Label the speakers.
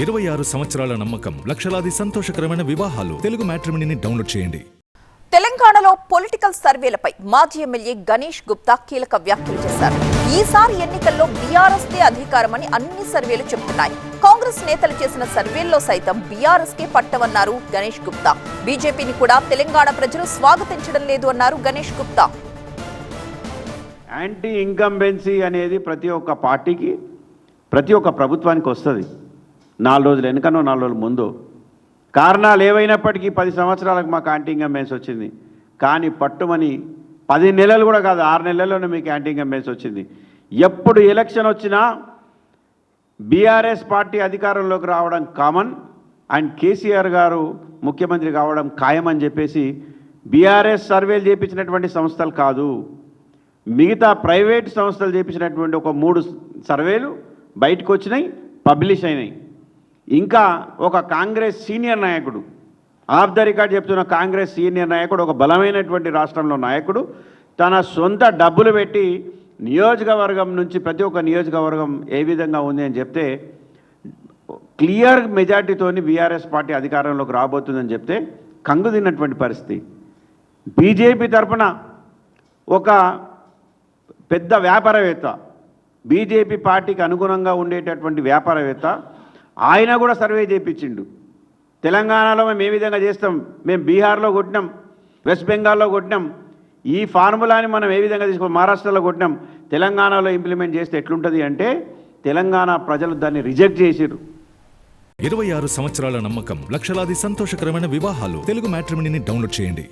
Speaker 1: 26 సంవత్సరాల నమ్మకం, లక్షలాది సంతోషకరమైన వివాహాలు. తెలుగు మ్యాట్రిమోనీని డౌన్లోడ్ చేయండి.
Speaker 2: తెలంగాణలో పొలిటికల్ సర్వేలపై మాజీ ఎమ్మెల్యే గణేష్ గుప్తా కీలక వ్యాఖ్యలు చేశారు. ఈసారి ఎన్నికల్లో బీఆర్ఎస్ కే అధికారమని అన్ని సర్వేలు చెబుతున్నాయి. కాంగ్రెస్ నేతలు చేసిన సర్వేల్లో సైతం బీఆర్ఎస్ కే పట్టవన్నారు గణేష్ గుప్తా. బీజేపీని కూడా తెలంగాణ ప్రజలు స్వాగతించడం లేదు అన్నారు గణేష్ గుప్తా.
Speaker 3: యాంటీ ఇన్కంబెన్సీ అనేది ప్రతి ఒక్క పార్టీకి, ప్రతి ఒక్క ప్రభుత్వానికి వస్తుంది. 4 రోజులు వెనుకనో 4 రోజుల ముందు కారణాలు ఏవైనప్పటికీ 10 సంవత్సరాలకు మాకు యాంటీ ఇన్కంబెన్సీ వచ్చింది. కానీ పట్టుమని 10 నెలలు కూడా కాదు, 6 నెలల్లోనే మీకు యాంటీ ఇన్కంబెన్సీ వచ్చింది. ఎప్పుడు ఎలక్షన్ వచ్చినా బీఆర్ఎస్ పార్టీ అధికారంలోకి రావడం కామన్ అండ్ కేసీఆర్ గారు ముఖ్యమంత్రి కావడం ఖాయమని చెప్పేసి బీఆర్ఎస్ సర్వేలు చేయించినటువంటి సంస్థలు కాదు, మిగతా ప్రైవేట్ సంస్థలు చేయించినటువంటి ఒక 3 సర్వేలు బయటకు వచ్చినాయి, పబ్లిష్ అయినాయి. ఇంకా ఒక కాంగ్రెస్ సీనియర్ నాయకుడు, ఆఫ్ ద రికార్డ్ చెప్తున్న కాంగ్రెస్ సీనియర్ నాయకుడు, ఒక బలమైనటువంటి రాష్ట్రంలో నాయకుడు తన సొంత డబ్బులు పెట్టి నియోజకవర్గం నుంచి ప్రతి ఒక్క నియోజకవర్గం ఏ విధంగా ఉంది అని చెప్తే క్లియర్ మెజార్టీతోని బీఆర్ఎస్ పార్టీ అధికారంలోకి రాబోతుందని చెప్తే కంగు తిన్నటువంటి పరిస్థితి. బీజేపీ తరఫున ఒక పెద్ద వ్యాపారవేత్త, బీజేపీ పార్టీకి అనుగుణంగా ఉండేటటువంటి వ్యాపారవేత్త, ఆయన కూడా సర్వే చేయించిండు. తెలంగాణలో మేము ఏ విధంగా చేస్తాం, మేము బీహార్లో కొట్టినాం, వెస్ట్ బెంగాల్లో కొట్టినాం, ఈ ఫార్ములాని మనం ఏ విధంగా తీసుకుని మహారాష్ట్రలో కొట్టినాం, తెలంగాణలో ఇంప్లిమెంట్ చేస్తే ఎట్లుంటుంది అంటే తెలంగాణ ప్రజలు దాన్ని రిజెక్ట్ చేసిర్రు.
Speaker 1: 26 సంవత్సరాల నమ్మకం, లక్షలాది సంతోషకరమైన వివాహాలు. తెలుగు మ్యాట్రిమోనీని డౌన్లోడ్ చేయండి.